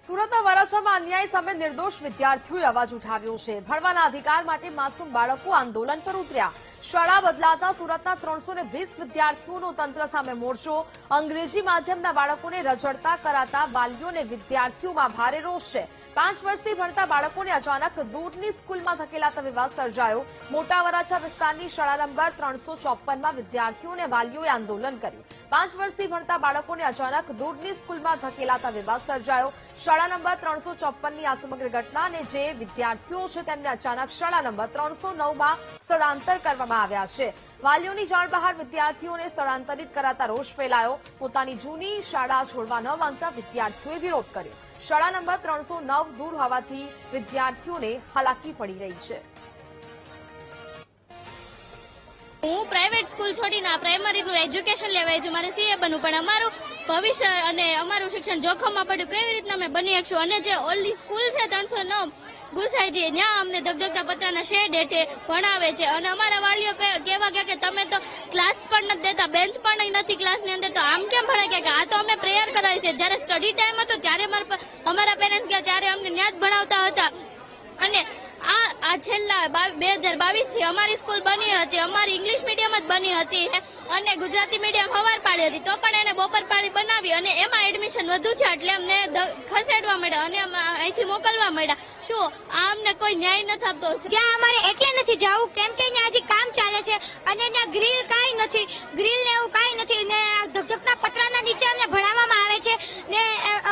સુરતના વરાછામાં અન્યાય સામે નિર્દોષ વિદ્યાર્થીઓએ અવાજ ઉઠાવ્યો છે। ભણવાના અધિકાર માટે માસૂમ બાળકો આંદોલન પર ઉતર્યા। શાળા બદલાતા સુરતના 320 વિદ્યાર્થીઓનો તંત્ર સામે મોરચો। અંગ્રેજી માધ્યમના બાળકોને રજડતા કરાતા વાલીઓને વિદ્યાર્થીઓમાં ભારે રોષ છે। 5 વર્ષથી ભણતા બાળકોને અચાનક દૂરની સ્કૂલમાં ધકેલાતા વિવાદ સર્જાયો। મોટા વરાછા વિસ્તારની શાળા નંબર 354માં વિદ્યાર્થીઓને વાલીઓએ આંદોલન કર્યું। 5 વર્ષથી ભણતા બાળકોને અચાનક દૂરની સ્કૂલમાં ધકેલાતા વિવાદ સર્જાયો। શાળા નંબર 354ની આ સમગ્ર ઘટના અને જે વિદ્યાર્થીઓ છે તેમને અચાનક શાળા નંબર 309માં સ્થળાંતર કરવામાં આવ્યા છે। વાલીઓની જાણ બહાર વિદ્યાર્થીઓને સ્થળાંતરિત કરાતા રોષ ફેલાયો। પોતાની જૂની શાળા છોડવા ન માંગતા વિદ્યાર્થીઓએ વિરોધ કર્યો। શાળા નંબર 309 દૂર હોવાથી વિદ્યાર્થીઓને હાલાકી પડી રહી છે। હું પ્રાઇવેટ સ્કૂલ છોડીને આ પ્રાઇમરીનું એજ્યુકેશન લેવાય છું, મારે સીએ બનવું, પણ અમારું ભવિષ્ય અને અમારું શિક્ષણ જોખમમાં પડ્યું। કેવી રીતના અમે બની શકશું? અને જે ઓલ્ડ સ્કૂલ છે 309 ગુસાઈજી, ત્યાં અમને ધગધગતા પતરાના શેડ હેઠે ભણાવે છે અને અમારા વાલીઓ કેવા કે તમે તો ક્લાસ પણ નથી દેતા, બેન્ચ પણ નથી ક્લાસની અંદર, તો આમ કેમ ભણાય? કે આ તો અમને પ્રેયર કરાવી છે। જ્યારે સ્ટડી ટાઈમ હતો ત્યારે અમારા પેરેન્ટ્સ ગયા ત્યારે અમને ત્યાં જ ભણાવતા હતા। અને આ છેલ્લા 2022 થી અમારી સ્કૂલ બની હતી, અમારી ઇંગ્લિશ મીડિયમ જ બની હતી અને ગુજરાતી મીડિયમ હવાર પાડી હતી, તો પણ એને બપોર પાડી બનાવી અને એમાં એડમિશન વધુ છે એટલે અમને ખસેડવા મળ્યા અને અહીંથી મોકલવા મળ્યા। શું આ અમને કોઈ ન્યાય નથી આપતો? ત્યાં અમારે એટલે નથી જવું કેમ કે ત્યાં હજી કામ ચાલે છે અને ત્યાં ગ્રીલ કાંઈ નથી, ગ્રીલ ને એવું કાંઈ નથી ને ધગધગતા પતરાના નીચે અમને ભણાવવામાં આવે છે ને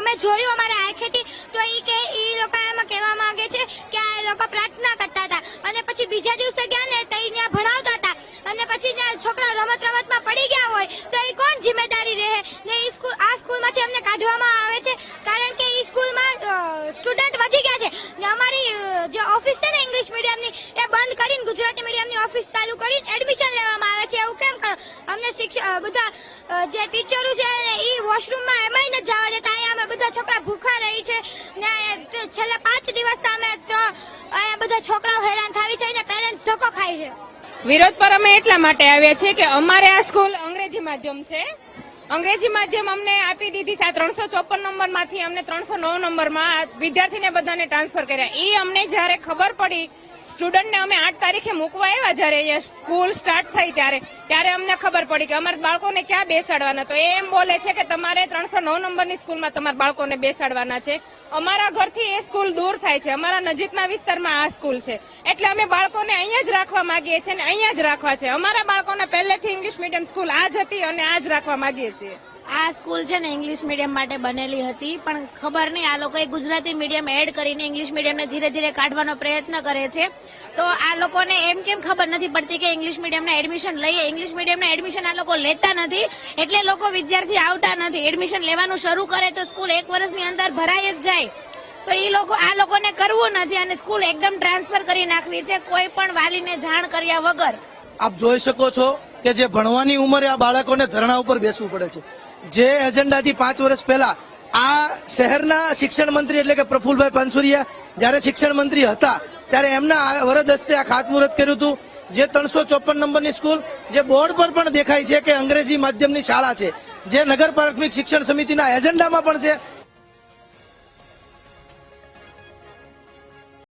અમે જોયું અમારા આંખેથી, તો એ લોકો એમાં કહેવા માંગે છે કે આ લોકો પ્રાર્થના કરતા હતા અને પછી બીજા દિવસે ગયા ને તો ત્યાં ભણાવતા હતા અને પછી ત્યાં છોકરા રમતમાં પડી ગયા હોય તો એ કોણ જિમ્મેદારી રહે? ને આ સ્કૂલમાંથી અમને કાઢવામાં આવે છે કારણ કે એ સ્કૂલમાં સ્ટુડન્ટ વધી ગયા છે ને અમારી જે ઓફિસ છે ને ઇંગ્લિશ મીડિયમની એ બંધ કરીને ગુજરાતી મીડિયમની ઓફિસ ચાલુ કરીને એડમિશન લેવામાં આવે છે। એવું કેમ કરો? અમને બધા જે ટીચરો છે એ વોશરૂમમાં એમાંય નથી જવા દેતા। અહીંયા અમે બધા છોકરા ભૂખા રહી છે ને છેલ્લા 5 દિવસ અમે અહીંયા બધા છોકરાઓ હેરાન થાય છે ને પેરેન્ટ્સ ધક્કો ખાય છે। વિરોધ પર અમે એટલા માટે આવ્યા છીએ કે અમારે આ સ્કૂલ અંગ્રેજી માધ્યમ છે, અંગ્રેજી માધ્યમ અમને આપી દીધી છે। આ 354 નંબરમાંથી અમને 309 નંબરમાં વિદ્યાર્થીને બધાને ટ્રાન્સફર કર્યા। એ અમને જયારે ખબર પડી, સ્ટુડન્ટને અમે 8 તારીખે મૂકવા આવ્યા જયારે અહીંયા સ્કૂલ સ્ટાર્ટ થઈ ત્યારે અમને ખબર પડી કે અમારા બાળકોને ક્યાં બેસાડવાના। તો એમ બોલે છે કે તમારે 309 નંબરની સ્કૂલમાં તમારા બાળકોને બેસાડવાના છે। અમારા ઘરથી એ સ્કૂલ દૂર થાય છે, અમારા નજીકના વિસ્તારમાં આ સ્કૂલ છે, એટલે અમે બાળકોને અહીંયા જ રાખવા માંગીએ છીએ અને અહીંયા જ રાખવા છે। અમારા બાળકોને પહેલેથી ઇંગ્લિશ મીડિયમ સ્કૂલ આ જ હતી અને આ જ રાખવા માંગીએ છીએ। આ સ્કૂલ છે ને ઇંગ્લિશ મીડિયમ માટે બનેલી હતી, પણ ખબર નહીં આ લોકોએ ગુજરાતી મીડિયમ એડ કરીને ઇંગ્લિશ મીડિયમને ધીરે ધીરે કાઢવાનો પ્રયત્ન કરે છે। તો આ લોકોને એમ કેમ ખબર નથી પડતી કે ઇંગ્લિશ મીડિયમના એડમિશન લઈએ? ઇંગ્લિશ મીડિયમના એડમિશન આ લોકો લેતા નથી એટલે લોકો વિદ્યાર્થી આવતા નથી। એડમિશન લેવાનું શરૂ કરે તો સ્કૂલ 1 વર્ષની અંદર ભરાઈ જ જાય, તો આ લોકોને કરવું નથી અને સ્કૂલ એકદમ ટ્રાન્સફર કરી નાખવી છે કોઈ પણ વાલીને જાણ કર્યા વગર। આપ જોઈ શકો છો કે જે ભણવાની ઉંમરે આ બાળકોને ધરણા ઉપર બેસવું પડે છે। જે એજન્ડાથી 5 વર્ષ પહેલા આ શહેરના શિક્ષણ મંત્રી એટલે કે પ્રફુલભાઈ પાનસુરિયા જયારે શિક્ષણ મંત્રી હતા ત્યારે એમના વરદ હસ્તે આ ખાતમુહૂર્ત કર્યું હતું। જે 354 નંબરની સ્કૂલ જે બોર્ડ પર પણ દેખાય છે કે અંગ્રેજી માધ્યમની શાળા છે, જે નગર પ્રાથમિક શિક્ષણ સમિતિના એજન્ડામાં પણ છે